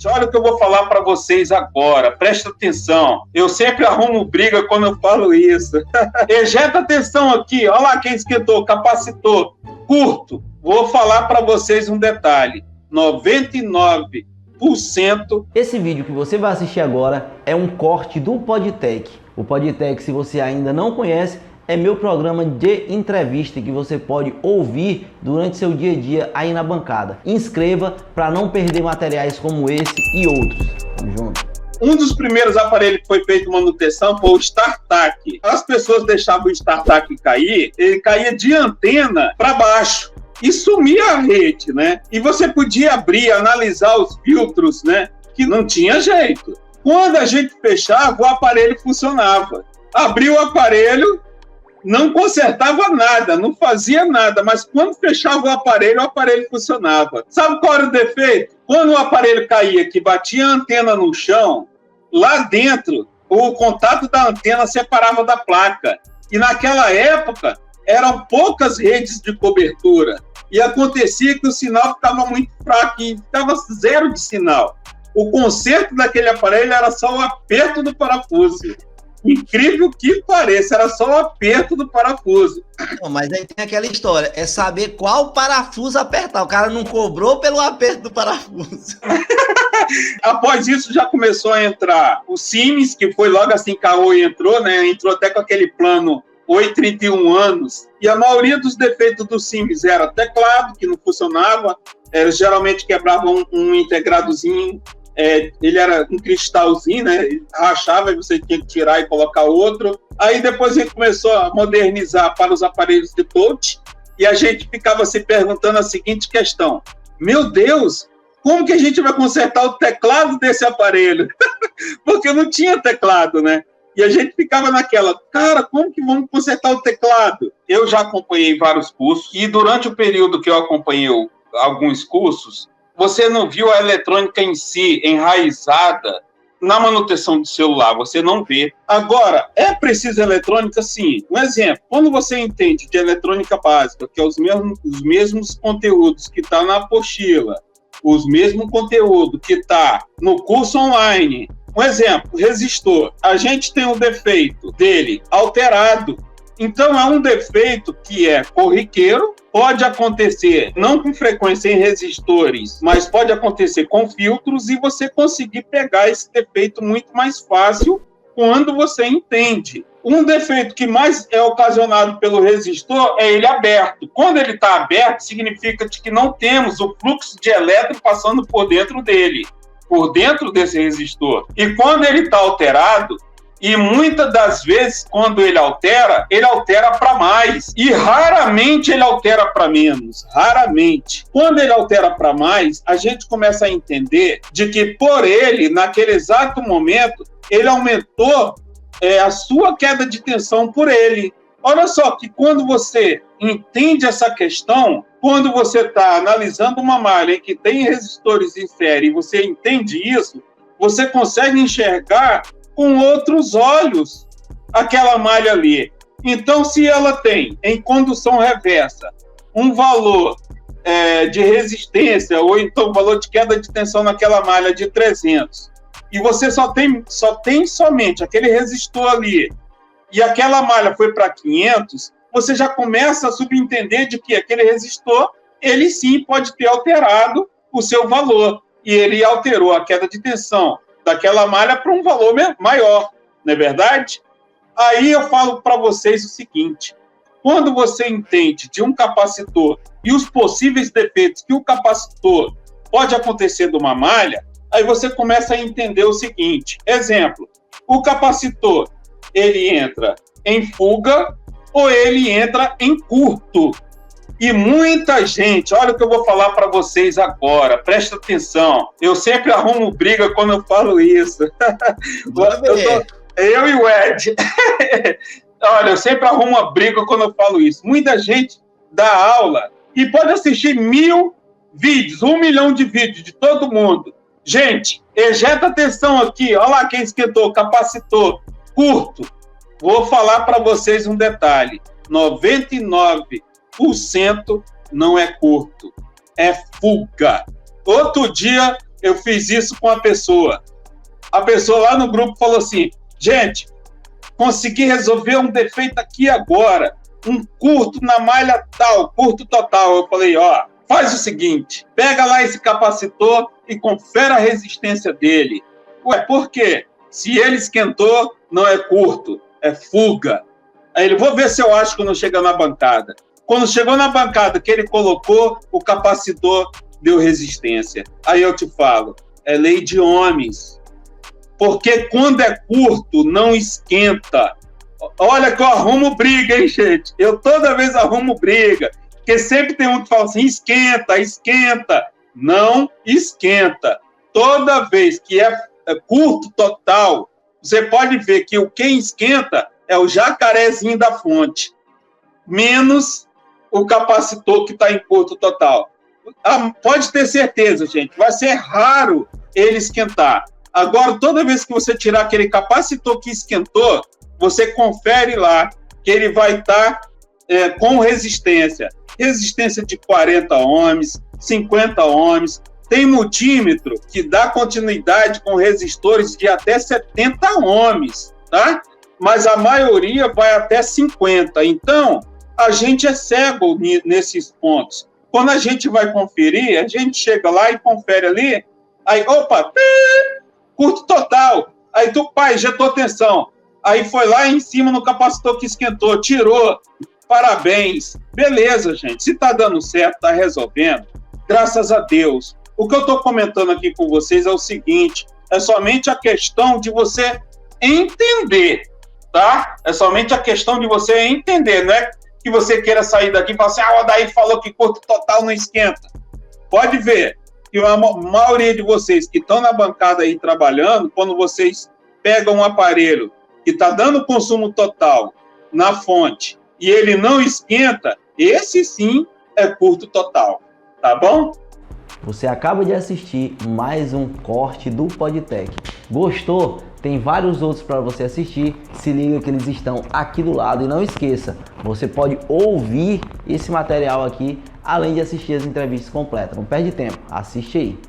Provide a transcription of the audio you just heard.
Olha o que eu vou falar para vocês agora, presta atenção. Eu sempre arrumo briga quando eu falo isso. Ejeta atenção aqui, olha lá quem esquentou, capacitor, curto. Vou falar para vocês um detalhe, 99%. Esse vídeo que você vai assistir agora é um corte do Podtech. O Podtech, se você ainda não conhece, é meu programa de entrevista que você pode ouvir durante seu dia a dia aí na bancada. Inscreva para não perder materiais como esse e outros. Tamo junto. Um dos primeiros aparelhos que foi feito manutenção foi o StarTAC. As pessoas deixavam o StarTAC cair, ele caía de antena para baixo e sumia a rede, né? E você podia abrir, analisar os filtros, né? Que não tinha jeito. Quando a gente fechava, o aparelho funcionava. Abriu o aparelho, não consertava nada, não fazia nada, mas quando fechava o aparelho funcionava. Sabe qual era o defeito? Quando o aparelho caía, que batia a antena no chão, lá dentro, o contato da antena separava da placa. E naquela época, eram poucas redes de cobertura. E acontecia que o sinal ficava muito fraco e ficava zero de sinal. O conserto daquele aparelho era só o aperto do parafuso. Incrível que pareça, era só o aperto do parafuso. Mas aí tem aquela história, é saber qual parafuso apertar. O cara não cobrou pelo aperto do parafuso. Após isso, já começou a entrar o Siemens, que foi logo assim que a Oi entrou, né? Entrou até com aquele plano Oi 31 anos. E a maioria dos defeitos do Siemens era teclado, que não funcionava. Geralmente quebrava um integradozinho. Ele era um cristalzinho, né? Rachava e você tinha que tirar e colocar outro. Aí depois a gente começou a modernizar para os aparelhos de touch e a gente ficava se perguntando a seguinte questão: meu Deus, como que a gente vai consertar o teclado desse aparelho? Porque não tinha teclado, né? E a gente ficava naquela, cara, como que vamos consertar o teclado? Eu já acompanhei vários cursos e durante o período que eu acompanhei alguns cursos, você não viu a eletrônica em si enraizada na manutenção do celular, você não vê. Agora, é preciso eletrônica, sim. Um exemplo, quando você entende de eletrônica básica, que é os mesmos conteúdos que está na apostila, os mesmos conteúdos que está no curso online. Um exemplo, resistor. A gente tem um defeito dele alterado. Então, é um defeito que é corriqueiro, pode acontecer, não com frequência em resistores, mas pode acontecer com filtros e você conseguir pegar esse defeito muito mais fácil quando você entende. Um defeito que mais é ocasionado pelo resistor é ele aberto. Quando ele está aberto, significa que não temos o fluxo de elétron passando por dentro dele, por dentro desse resistor. E quando ele está alterado, e muitas das vezes, quando ele altera para mais. E raramente ele altera para menos. Raramente. Quando ele altera para mais, a gente começa a entender de que por ele, naquele exato momento, ele aumentou a sua queda de tensão por ele. Olha só que quando você entende essa questão, quando você está analisando uma malha que tem resistores em série e você entende isso, você consegue enxergar com outros olhos aquela malha ali. Então, se ela tem, em condução reversa, um valor de resistência, ou então um valor de queda de tensão naquela malha de 300, e você só tem somente aquele resistor ali, e aquela malha foi para 500, você já começa a subentender de que aquele resistor, ele sim pode ter alterado o seu valor, e ele alterou a queda de tensão daquela malha para um valor maior, não é verdade? Aí eu falo para vocês o seguinte: quando você entende de um capacitor e os possíveis defeitos que o capacitor pode acontecer de uma malha, aí você começa a entender o seguinte. Exemplo, o capacitor, ele entra em fuga ou ele entra em curto. E muita gente, olha o que eu vou falar para vocês agora, presta atenção. Eu sempre arrumo briga quando eu falo isso. Eu e o Ed. Olha, eu sempre arrumo uma briga quando eu falo isso. Muita gente dá aula e pode assistir 1000 vídeos, 1 milhão de vídeos de todo mundo. Gente, ejeta atenção aqui, olha lá quem esquentou, capacitor, curto. Vou falar para vocês um detalhe: 99% não é curto, é fuga. Outro dia eu fiz isso com a pessoa. A pessoa lá no grupo falou assim, gente, consegui resolver um defeito aqui agora, um curto na malha tal, curto total. Eu falei, ó, faz o seguinte, pega lá esse capacitor e confere a resistência dele. Ué, por quê? Se ele esquentou, não é curto, é fuga. Aí ele, vou ver se eu acho quando chega na bancada. Quando chegou na bancada que ele colocou, o capacitor deu resistência. Aí eu te falo, é lei de ohms. Porque quando é curto, não esquenta. Olha que eu arrumo briga, hein, gente? Eu toda vez arrumo briga. Porque sempre tem um que fala assim, esquenta, esquenta. Não esquenta. Toda vez que é curto total, você pode ver que o que esquenta é o jacarezinho da fonte, menos o capacitor que está em curto total. Pode ter certeza, gente, vai ser raro ele esquentar. Agora, toda vez que você tirar aquele capacitor que esquentou, você confere lá que ele vai estar com resistência. Resistência de 40 ohms, 50 ohms. Tem multímetro que dá continuidade com resistores de até 70 ohms, tá? Mas a maioria vai até 50. Então, a gente é cego nesses pontos. Quando a gente vai conferir, a gente chega lá e confere ali, aí, opa, curto total. Aí tu, pai, injetou tensão. Aí foi lá em cima no capacitor que esquentou, tirou. Parabéns. Beleza, gente. Se tá dando certo, tá resolvendo, graças a Deus. O que eu tô comentando aqui com vocês é o seguinte, é somente a questão de você entender, tá? É somente a questão de você entender, não é que você queira sair daqui e falar assim, o Odair falou que curto total não esquenta. Pode ver que a maioria de vocês que estão na bancada aí trabalhando, quando vocês pegam um aparelho que está dando consumo total na fonte e ele não esquenta, esse sim é curto total, tá bom? Você acaba de assistir mais um corte do PodTech. Gostou? Tem vários outros para você assistir. Se liga que eles estão aqui do lado. E não esqueça, você pode ouvir esse material aqui, além de assistir as entrevistas completas. Não perde tempo, assiste aí.